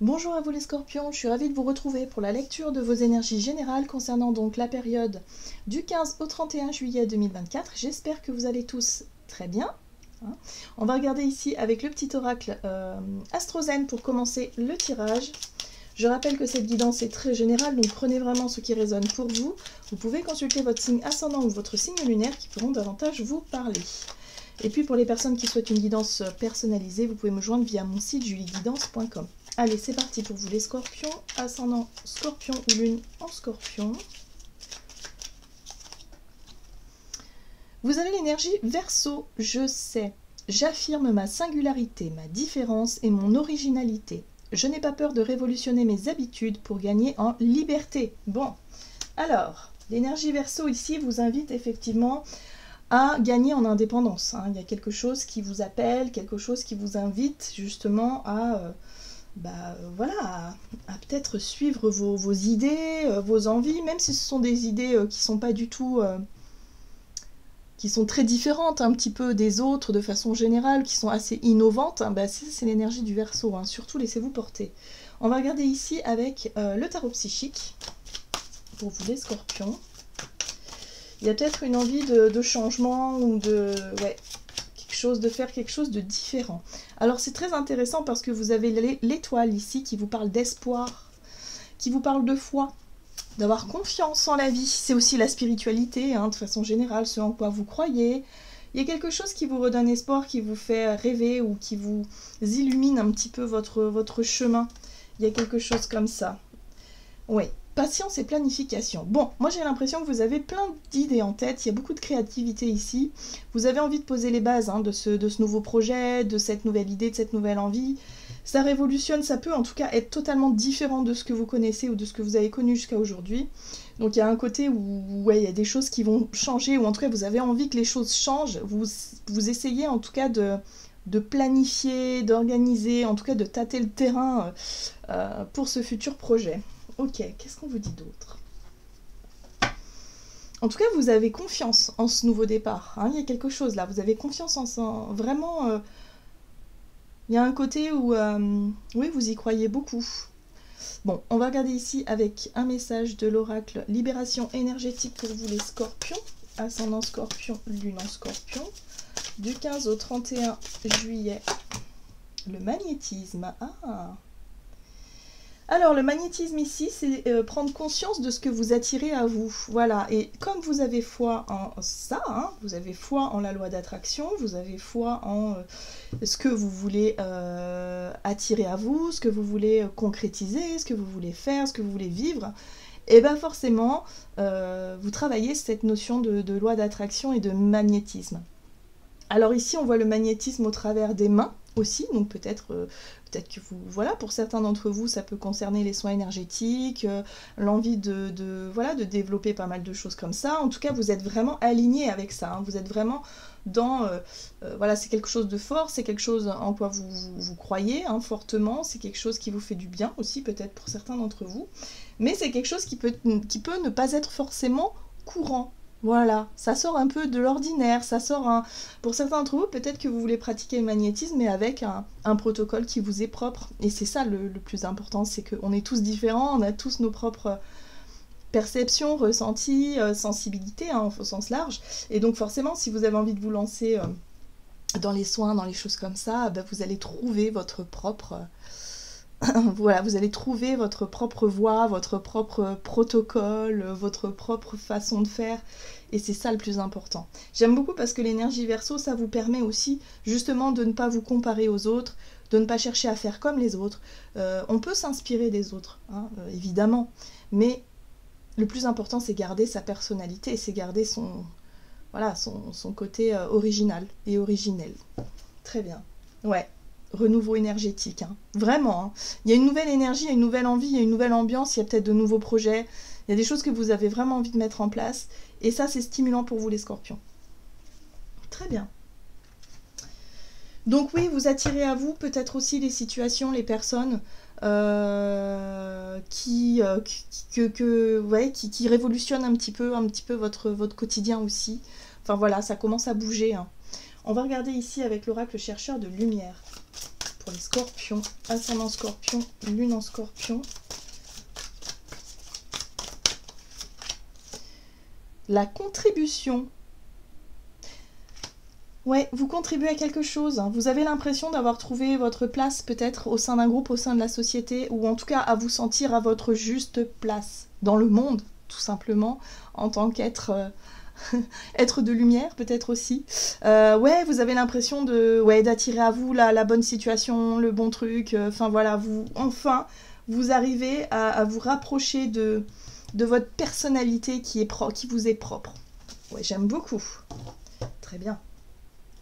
Bonjour à vous les scorpions, je suis ravie de vous retrouver pour la lecture de vos énergies générales concernant donc la période du 15 au 31 juillet 2024. J'espère que vous allez tous très bien. On va regarder ici avec le petit oracle Astrozen pour commencer le tirage. Je rappelle que cette guidance est très générale, donc prenez vraiment ce qui résonne pour vous. Vous pouvez consulter votre signe ascendant ou votre signe lunaire qui pourront davantage vous parler. Et puis pour les personnes qui souhaitent une guidance personnalisée, vous pouvez me joindre via mon site julieguidance.com. Allez, c'est parti pour vous les scorpions, ascendant scorpion ou lune en scorpion. Vous avez l'énergie Verseau, je sais. J'affirme ma singularité, ma différence et mon originalité. Je n'ai pas peur de révolutionner mes habitudes pour gagner en liberté. Bon, alors, l'énergie Verseau ici vous invite effectivement à gagner en indépendance. Il y a quelque chose qui vous appelle, quelque chose qui vous invite justement à... voilà, à peut-être suivre vos idées, vos envies, même si ce sont des idées qui sont pas du tout, qui sont très différentes un petit peu des autres de façon générale, qui sont assez innovantes, c'est l'énergie du Verseau, surtout laissez-vous porter. On va regarder ici avec le tarot psychique, pour vous les scorpions. Il y a peut-être une envie de changement ou de... ouais, de faire quelque chose de différent. Alors c'est très intéressant parce que vous avez l'étoile ici qui vous parle d'espoir, qui vous parle de foi, d'avoir confiance en la vie. C'est aussi la spiritualité, de façon générale, ce en quoi vous croyez. Il y a quelque chose qui vous redonne espoir, qui vous fait rêver ou qui vous illumine un petit peu votre chemin. Il y a quelque chose comme ça. Oui. Patience et planification. Bon, moi j'ai l'impression que vous avez plein d'idées en tête, il y a beaucoup de créativité ici. Vous avez envie de poser les bases de ce nouveau projet, de cette nouvelle idée, de cette nouvelle envie. Ça révolutionne, ça peut en tout cas être totalement différent de ce que vous connaissez ou de ce que vous avez connu jusqu'à aujourd'hui. Donc il y a un côté où il y a des choses qui vont changer, ou en tout cas vous avez envie que les choses changent. Vous essayez en tout cas de planifier, d'organiser, en tout cas de tâter le terrain pour ce futur projet. Ok, qu'est-ce qu'on vous dit d'autre? En tout cas, vous avez confiance en ce nouveau départ. Il y a quelque chose là, vous avez confiance en vraiment... il y a un côté où, oui, vous y croyez beaucoup. Bon, on va regarder ici avec un message de l'oracle Libération énergétique pour vous les scorpions. Ascendant scorpion, lune en scorpion. Du 15 au 31 juillet, le magnétisme. Ah! Alors, le magnétisme ici, c'est prendre conscience de ce que vous attirez à vous. Voilà, et comme vous avez foi en ça, vous avez foi en la loi d'attraction, vous avez foi en ce que vous voulez attirer à vous, ce que vous voulez concrétiser, ce que vous voulez faire, ce que vous voulez vivre, et bien forcément, vous travaillez cette notion de loi d'attraction et de magnétisme. Alors ici, on voit le magnétisme au travers des mains aussi, donc peut-être que vous, voilà, pour certains d'entre vous, ça peut concerner les soins énergétiques, l'envie voilà, de développer pas mal de choses comme ça. En tout cas, vous êtes vraiment aligné avec ça, vous êtes vraiment dans, voilà, c'est quelque chose de fort, c'est quelque chose en quoi vous croyez fortement, c'est quelque chose qui vous fait du bien aussi, peut-être pour certains d'entre vous, mais c'est quelque chose qui peut ne pas être forcément courant. Voilà, ça sort un peu de l'ordinaire, ça sort pour certains d'entre vous, peut-être que vous voulez pratiquer le magnétisme, mais avec un protocole qui vous est propre. Et c'est ça le plus important, c'est qu'on est tous différents, on a tous nos propres perceptions, ressentis, sensibilités, au sens large. Et donc forcément, si vous avez envie de vous lancer dans les soins, dans les choses comme ça, vous allez trouver votre propre... voilà, vous allez trouver votre propre voie, votre propre protocole, votre propre façon de faire, et c'est ça le plus important. J'aime beaucoup parce que l'énergie Verseau, ça vous permet aussi justement de ne pas vous comparer aux autres, de ne pas chercher à faire comme les autres. On peut s'inspirer des autres, évidemment, mais le plus important, c'est garder sa personnalité, c'est garder son côté original et originel. Très bien. Ouais. Renouveau énergétique, vraiment. Il y a une nouvelle énergie, il y a une nouvelle envie, il y a une nouvelle ambiance, il y a peut-être de nouveaux projets, il y a des choses que vous avez vraiment envie de mettre en place, et ça c'est stimulant pour vous les scorpions. Très bien. Donc oui, vous attirez à vous peut-être aussi les situations, les personnes qui révolutionnent un petit peu votre quotidien aussi. Enfin voilà, ça commence à bouger. On va regarder ici avec l'oracle chercheur de lumière pour les scorpions, ascendant scorpion, lune en scorpion. La contribution. Ouais, vous contribuez à quelque chose. Vous avez l'impression d'avoir trouvé votre place peut-être au sein d'un groupe, au sein de la société, ou en tout cas à vous sentir à votre juste place dans le monde, tout simplement, en tant qu'être être de lumière peut-être aussi. Ouais, vous avez l'impression d'attirer à vous la bonne situation, le bon truc. Enfin voilà, vous arrivez à vous rapprocher de votre personnalité qui vous est propre. Ouais, j'aime beaucoup. Très bien.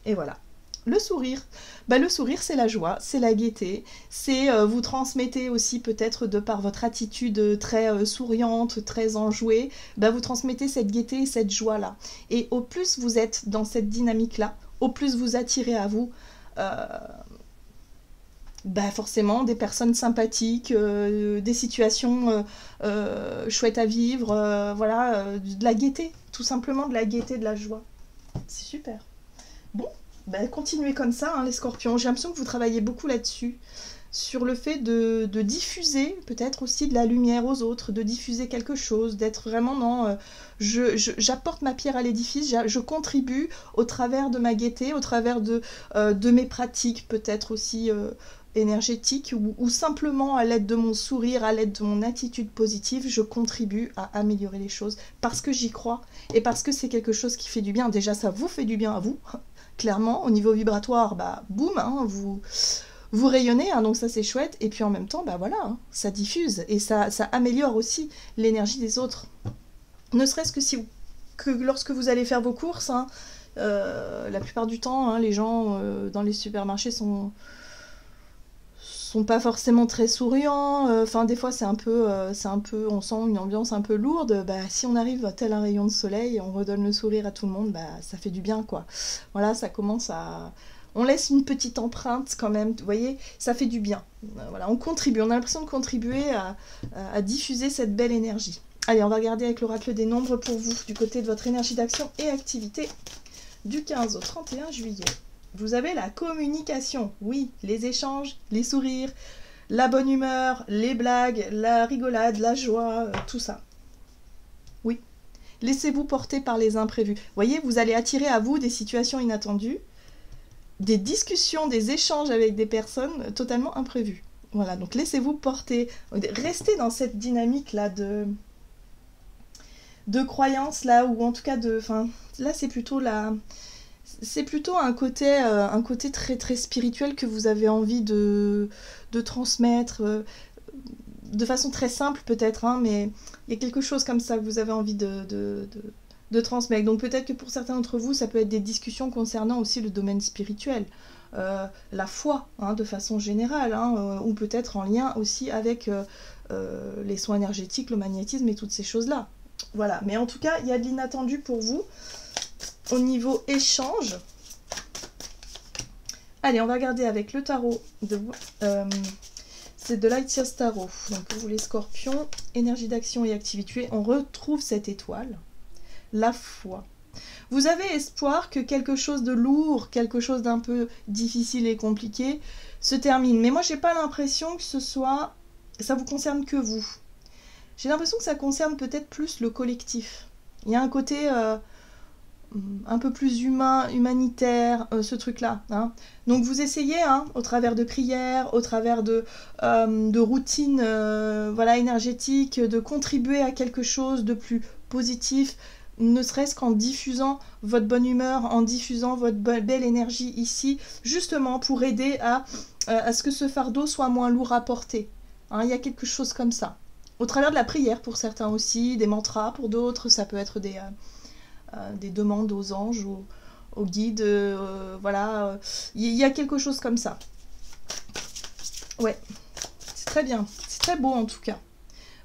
Et voilà. Le sourire. Le sourire, c'est la joie, c'est la gaieté. C'est vous transmettez aussi peut-être de par votre attitude très souriante, très enjouée, vous transmettez cette gaieté et cette joie-là. Et au plus vous êtes dans cette dynamique-là, au plus vous attirez à vous forcément des personnes sympathiques, des situations chouettes à vivre, de la gaieté, tout simplement de la gaieté, de la joie. C'est super. Bon, continuez comme ça, les scorpions. J'ai l'impression que vous travaillez beaucoup là-dessus, sur le fait de diffuser peut-être aussi de la lumière aux autres, de diffuser quelque chose, d'être vraiment dans... j'apporte ma pierre à l'édifice, je contribue au travers de ma gaieté, au travers de mes pratiques peut-être aussi énergétiques, ou simplement à l'aide de mon sourire, à l'aide de mon attitude positive, je contribue à améliorer les choses, parce que j'y crois, et parce que c'est quelque chose qui fait du bien. Déjà, ça vous fait du bien à vous, clairement, au niveau vibratoire, boum, vous rayonnez, donc ça c'est chouette, et puis en même temps, ça diffuse, et ça améliore aussi l'énergie des autres. Ne serait-ce que lorsque vous allez faire vos courses, la plupart du temps, les gens dans les supermarchés sont pas forcément très souriants, des fois c'est un peu, on sent une ambiance un peu lourde. Si on arrive tel un rayon de soleil, on redonne le sourire à tout le monde, ça fait du bien, quoi. Voilà, ça commence à... On laisse une petite empreinte quand même, vous voyez, ça fait du bien. Voilà, on contribue, on a l'impression de contribuer à diffuser cette belle énergie. Allez, on va regarder avec l'oracle des nombres pour vous, du côté de votre énergie d'action et activité, du 15 au 31 juillet. Vous avez la communication, oui, les échanges, les sourires, la bonne humeur, les blagues, la rigolade, la joie, tout ça. Oui, laissez-vous porter par les imprévus. Vous voyez, vous allez attirer à vous des situations inattendues, des discussions, des échanges avec des personnes totalement imprévues. Voilà, donc laissez-vous porter, restez dans cette dynamique-là de croyance, là, ou en tout cas là c'est plutôt un côté très très spirituel que vous avez envie de transmettre de façon très simple peut-être, mais il y a quelque chose comme ça que vous avez envie de transmettre. Donc peut-être que pour certains d'entre vous, ça peut être des discussions concernant aussi le domaine spirituel, la foi, de façon générale, ou peut-être en lien aussi avec les soins énergétiques, le magnétisme et toutes ces choses-là. Voilà, mais en tout cas, il y a de l'inattendu pour vous. Au niveau échange, allez, on va regarder avec le tarot c'est de Lightyear Tarot. Donc pour vous les scorpions, énergie d'action et activité, on retrouve cette étoile, la foi. Vous avez espoir que quelque chose de lourd, quelque chose d'un peu difficile et compliqué se termine. Mais moi, j'ai pas l'impression que ça vous concerne que vous. J'ai l'impression que ça concerne peut-être plus le collectif. Il y a un côté un peu plus humanitaire, ce truc-là. Donc vous essayez, au travers de prières, au travers de routines énergétiques, de contribuer à quelque chose de plus positif, ne serait-ce qu'en diffusant votre bonne humeur, en diffusant votre belle énergie ici, justement pour aider à ce que ce fardeau soit moins lourd à porter. Il y a quelque chose comme ça. Au travers de la prière pour certains aussi, des mantras pour d'autres, ça peut être des demandes aux anges, aux guides, il y a quelque chose comme ça. Ouais, c'est très bien, c'est très beau en tout cas.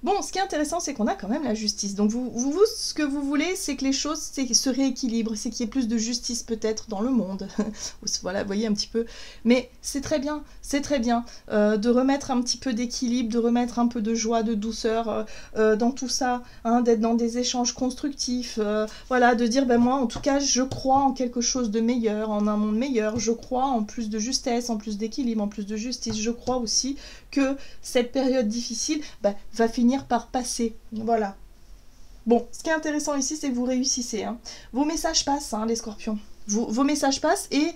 Bon, ce qui est intéressant, c'est qu'on a quand même la justice. Donc ce que vous voulez, c'est que les choses se rééquilibrent, c'est qu'il y ait plus de justice peut-être dans le monde. Voilà, vous voyez un petit peu. Mais c'est très bien de remettre un petit peu d'équilibre, de remettre un peu de joie, de douceur dans tout ça, hein, d'être dans des échanges constructifs. Voilà, de dire, ben moi, en tout cas, je crois en quelque chose de meilleur, en un monde meilleur. Je crois en plus de justesse, en plus d'équilibre, en plus de justice. Je crois aussi que cette période difficile va finir par passer. Voilà. Bon, ce qui est intéressant ici, c'est que vous réussissez. Hein. Vos messages passent, hein, les scorpions. Vos messages passent et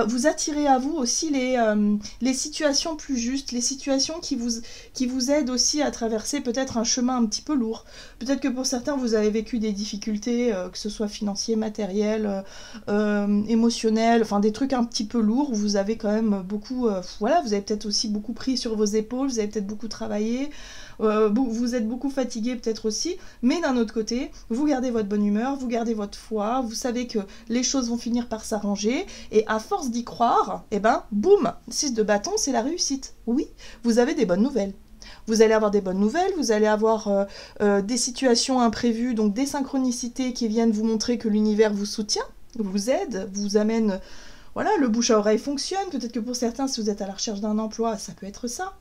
vous attirez à vous aussi les situations plus justes, les situations qui vous aident aussi à traverser peut-être un chemin un petit peu lourd. Peut-être que pour certains, vous avez vécu des difficultés, que ce soit financiers, matériels, émotionnels, enfin des trucs un petit peu lourds où vous avez quand même beaucoup... voilà, vous avez peut-être aussi beaucoup pris sur vos épaules, vous avez peut-être beaucoup travaillé. Vous êtes beaucoup fatigué peut-être aussi, mais d'un autre côté, vous gardez votre bonne humeur, vous gardez votre foi, vous savez que les choses vont finir par s'arranger, et à force d'y croire, et ben, boum, 6 de bâton, c'est la réussite. Oui, vous avez des bonnes nouvelles. Vous allez avoir des bonnes nouvelles, vous allez avoir des situations imprévues, donc des synchronicités qui viennent vous montrer que l'univers vous soutient, vous aide, vous amène... Voilà, le bouche à oreille fonctionne, peut-être que pour certains, si vous êtes à la recherche d'un emploi, ça peut être ça.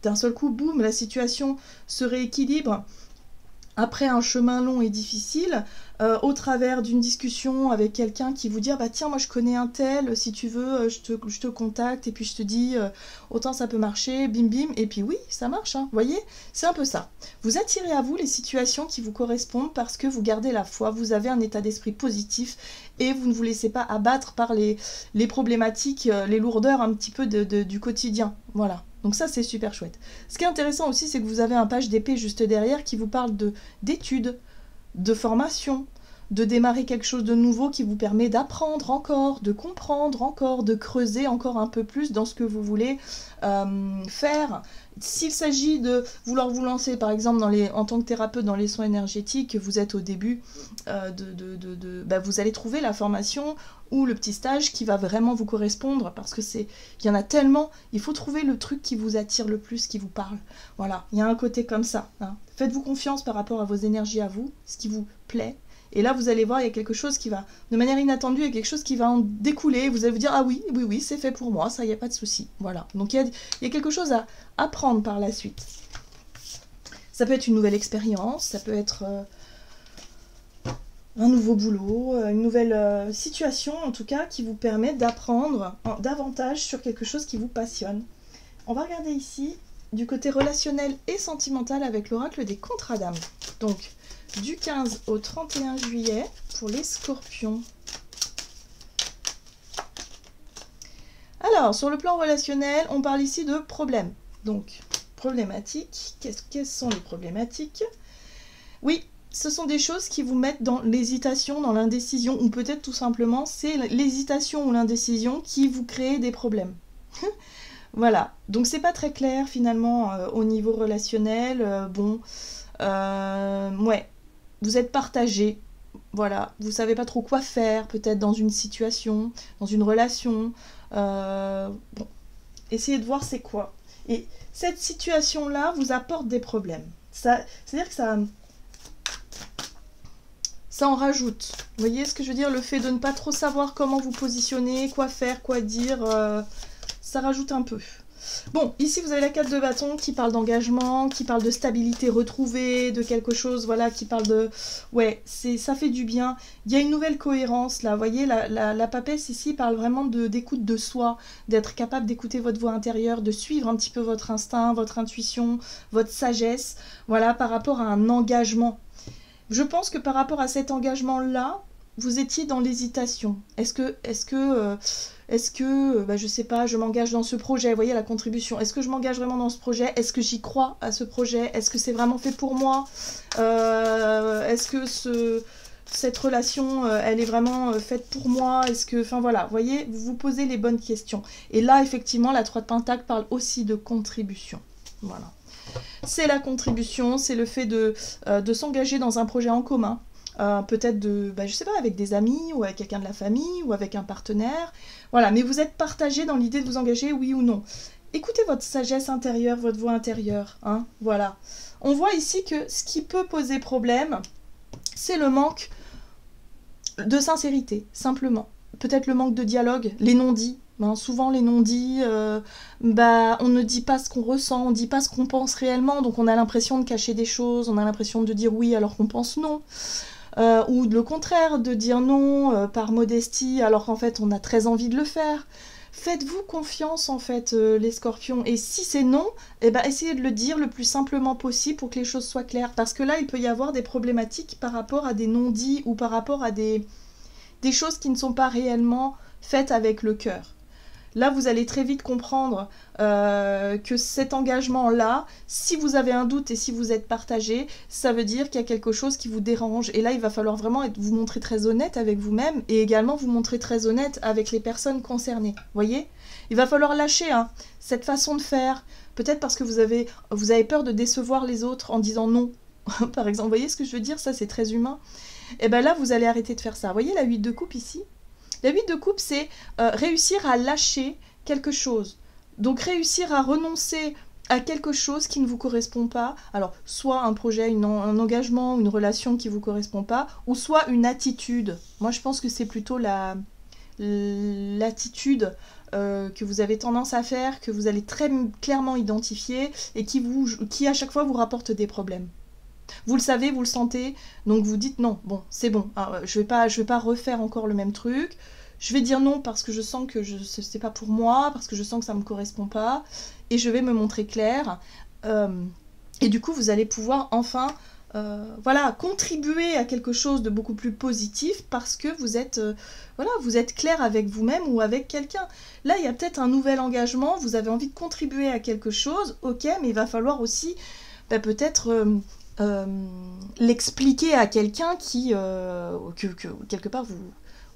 D'un seul coup, boum, la situation se rééquilibre après un chemin long et difficile, au travers d'une discussion avec quelqu'un qui vous dit bah tiens, moi je connais un tel, si tu veux, je te contacte et puis je te dis autant ça peut marcher, bim bim, et puis oui, ça marche, hein, vous voyez, c'est un peu ça. Vous attirez à vous les situations qui vous correspondent parce que vous gardez la foi, vous avez un état d'esprit positif et vous ne vous laissez pas abattre par les problématiques, les lourdeurs un petit peu du quotidien, voilà. Donc ça, c'est super chouette. Ce qui est intéressant aussi, c'est que vous avez un page d'épée juste derrière qui vous parle d'études, de formation, de démarrer quelque chose de nouveau qui vous permet d'apprendre encore, de comprendre encore, de creuser encore un peu plus dans ce que vous voulez faire. S'il s'agit de vouloir vous lancer, par exemple, en tant que thérapeute dans les soins énergétiques, vous êtes au début, vous allez trouver la formation ou le petit stage qui va vraiment vous correspondre, parce que il y en a tellement, il faut trouver le truc qui vous attire le plus, qui vous parle. Voilà, il y a un côté comme ça. Hein. Faites-vous confiance par rapport à vos énergies à vous, ce qui vous plaît. Et là, vous allez voir, il y a quelque chose qui va, de manière inattendue, il y a quelque chose qui va en découler. Vous allez vous dire, ah oui, c'est fait pour moi, ça, il n'y a pas de souci. Voilà. Donc, il y a quelque chose à apprendre par la suite. Ça peut être une nouvelle expérience, ça peut être un nouveau boulot, une nouvelle situation, en tout cas, qui vous permet d'apprendre davantage sur quelque chose qui vous passionne. On va regarder ici, du côté relationnel et sentimental, avec l'oracle des contrats d'âme. Donc, du 15 au 31 juillet pour les scorpions. Alors, sur le plan relationnel, on parle ici de problèmes. Donc, problématiques. Quelles sont les problématiques? Oui, ce sont des choses qui vous mettent dans l'hésitation, dans l'indécision, ou peut-être tout simplement, c'est l'hésitation ou l'indécision qui vous crée des problèmes. Voilà, donc c'est pas très clair finalement au niveau relationnel. Ouais. Vous êtes partagé, voilà, vous savez pas trop quoi faire, peut-être dans une situation, dans une relation. Bon, essayez de voir c'est quoi. Et cette situation-là vous apporte des problèmes. C'est-à-dire que ça en rajoute. Vous voyez ce que je veux dire? Le fait de ne pas trop savoir comment vous positionner, quoi faire, quoi dire, ça rajoute un peu. Bon, ici vous avez la 4 de bâton qui parle d'engagement, qui parle de stabilité retrouvée, de quelque chose, voilà, qui parle de... Ouais, ça fait du bien. Il y a une nouvelle cohérence, là, vous voyez, la papesse ici parle vraiment d'écoute de soi, d'être capable d'écouter votre voix intérieure, de suivre un petit peu votre instinct, votre intuition, votre sagesse, voilà, par rapport à un engagement. Je pense que par rapport à cet engagement-là, vous étiez dans l'hésitation. Est-ce que je sais pas, je m'engage dans ce projet, vous voyez la contribution, est-ce que je m'engage vraiment dans ce projet, est-ce que j'y crois à ce projet, est-ce que c'est vraiment fait pour moi, est-ce que cette relation, elle est vraiment faite pour moi, est-ce que, enfin voilà, vous voyez, vous vous posez les bonnes questions. Et là, effectivement, la 3 de Pentacle parle aussi de contribution, voilà. C'est la contribution, c'est le fait de s'engager dans un projet en commun, peut-être je sais pas, avec des amis, ou avec quelqu'un de la famille, ou avec un partenaire, voilà, mais vous êtes partagé dans l'idée de vous engager, oui ou non. écoutez votre sagesse intérieure, votre voix intérieure, hein, voilà. On voit ici que ce qui peut poser problème, c'est le manque de sincérité, simplement. Peut-être le manque de dialogue, les non-dits. Ben, souvent les non-dits, on ne dit pas ce qu'on ressent, on ne dit pas ce qu'on pense réellement, donc on a l'impression de cacher des choses, on a l'impression de dire oui alors qu'on pense non. Ou le contraire, de dire non par modestie alors qu'en fait on a très envie de le faire. Faites-vous confiance en fait les scorpions, et si c'est non, essayez de le dire le plus simplement possible pour que les choses soient claires, parce que là il peut y avoir des problématiques par rapport à des non-dits ou par rapport à des choses qui ne sont pas réellement faites avec le cœur. Là, vous allez très vite comprendre que cet engagement-là, si vous avez un doute et si vous êtes partagé, ça veut dire qu'il y a quelque chose qui vous dérange. Et là, il va falloir vraiment vous montrer très honnête avec vous-même et également vous montrer très honnête avec les personnes concernées. Voyez ? Il va falloir lâcher cette façon de faire. Peut-être parce que vous avez peur de décevoir les autres en disant non. Par exemple, vous voyez ce que je veux dire ? Ça, c'est très humain. Et bien là, vous allez arrêter de faire ça. Vous voyez la 8 de coupe ici ? La 8 de coupe, c'est réussir à lâcher quelque chose. Donc réussir à renoncer à quelque chose qui ne vous correspond pas. Alors, soit un projet, un engagement, une relation qui ne vous correspond pas, ou soit une attitude. Moi, je pense que c'est plutôt l'attitude que vous avez tendance à faire, que vous allez très clairement identifier et qui à chaque fois vous rapporte des problèmes. Vous le savez, vous le sentez, donc vous dites non, bon, c'est bon, je vais pas refaire encore le même truc, je vais dire non parce que je sens que c'est pas pour moi, parce que je sens que ça me correspond pas, et je vais me montrer claire, et du coup vous allez pouvoir enfin, contribuer à quelque chose de beaucoup plus positif parce que vous êtes clair avec vous-même ou avec quelqu'un. Là, il y a peut-être un nouvel engagement, vous avez envie de contribuer à quelque chose, ok, mais il va falloir aussi peut-être l'expliquer à quelqu'un que quelque part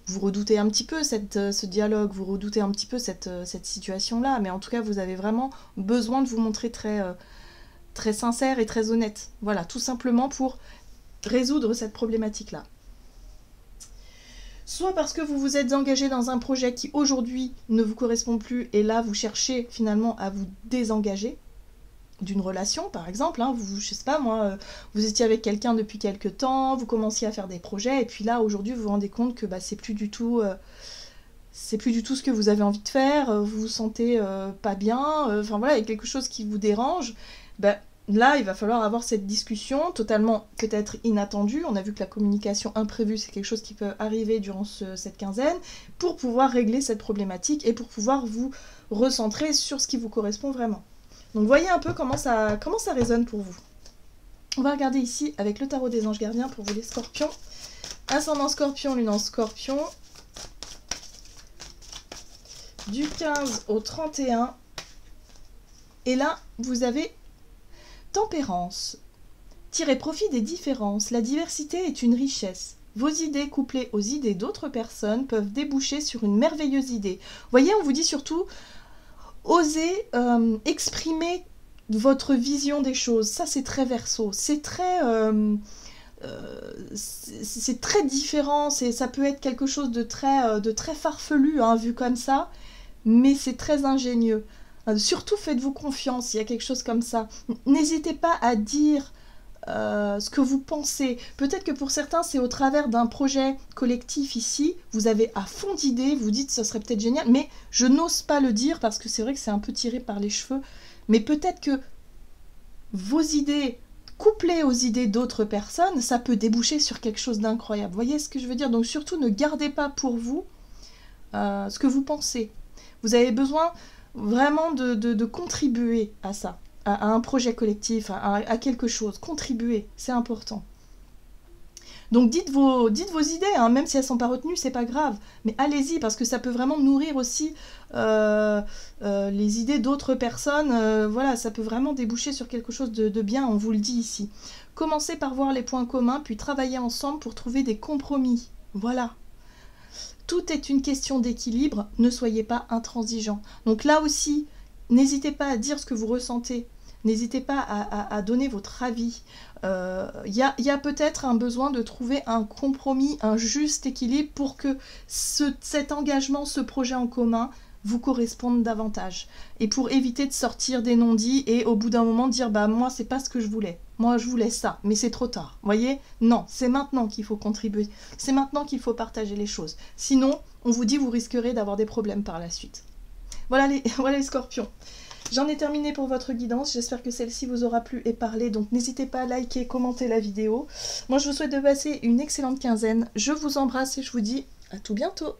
vous redoutez un petit peu ce dialogue, vous redoutez un petit peu cette situation-là, mais en tout cas vous avez vraiment besoin de vous montrer très sincère et très honnête. Voilà, tout simplement pour résoudre cette problématique-là. Soit parce que vous vous êtes engagé dans un projet qui aujourd'hui ne vous correspond plus, et là vous cherchez finalement à vous désengager d'une relation, par exemple, je sais pas moi, vous étiez avec quelqu'un depuis quelque temps, vous commenciez à faire des projets, et puis là, aujourd'hui, vous vous rendez compte que c'est plus du tout ce que vous avez envie de faire, vous vous sentez pas bien, il y a quelque chose qui vous dérange, là, il va falloir avoir cette discussion totalement peut-être inattendue. On a vu que la communication imprévue, c'est quelque chose qui peut arriver durant cette quinzaine, pour pouvoir régler cette problématique et pour pouvoir vous recentrer sur ce qui vous correspond vraiment. Donc voyez un peu comment ça résonne pour vous. On va regarder ici avec le tarot des anges gardiens pour vous les scorpions. Ascendant scorpion, lune en scorpion. Du 15 au 31. Et là, vous avez tempérance. Tirez profit des différences. La diversité est une richesse. Vos idées couplées aux idées d'autres personnes peuvent déboucher sur une merveilleuse idée. Vous voyez, on vous dit surtout... Osez exprimer votre vision des choses. Ça, c'est très Verseau. C'est très différent. Ça peut être quelque chose de très farfelu, vu comme ça, mais c'est très ingénieux. Surtout, faites-vous confiance. Il y a quelque chose comme ça. N'hésitez pas à dire ce que vous pensez. Peut-être que pour certains, c'est au travers d'un projet collectif ici, vous avez à fond d'idées, vous dites ce serait peut-être génial, mais je n'ose pas le dire parce que c'est vrai que c'est un peu tiré par les cheveux, mais peut-être que vos idées couplées aux idées d'autres personnes, ça peut déboucher sur quelque chose d'incroyable. Vous voyez ce que je veux dire? Donc surtout, ne gardez pas pour vous ce que vous pensez. Vous avez besoin vraiment de contribuer à ça. À un projet collectif, à quelque chose, contribuer, c'est important. Donc dites vos idées, même si elles ne sont pas retenues, c'est pas grave, mais allez-y, parce que ça peut vraiment nourrir aussi les idées d'autres personnes, ça peut vraiment déboucher sur quelque chose de bien, on vous le dit ici. Commencez par voir les points communs, puis travaillez ensemble pour trouver des compromis, voilà. Tout est une question d'équilibre, ne soyez pas intransigeants. Donc là aussi, n'hésitez pas à dire ce que vous ressentez. N'hésitez pas à donner votre avis. Y a peut-être un besoin de trouver un compromis, un juste équilibre pour que cet engagement, ce projet en commun vous correspondent davantage. Et pour éviter de sortir des non-dits et au bout d'un moment dire bah moi c'est pas ce que je voulais. Moi je voulais ça, mais c'est trop tard. Voyez? Non, c'est maintenant qu'il faut contribuer. C'est maintenant qu'il faut partager les choses. Sinon, on vous dit vous risquerez d'avoir des problèmes par la suite. Voilà voilà les scorpions. J'en ai terminé pour votre guidance, j'espère que celle-ci vous aura plu et parlé, donc n'hésitez pas à liker, commenter la vidéo. Moi je vous souhaite de passer une excellente quinzaine, je vous embrasse et je vous dis à tout bientôt.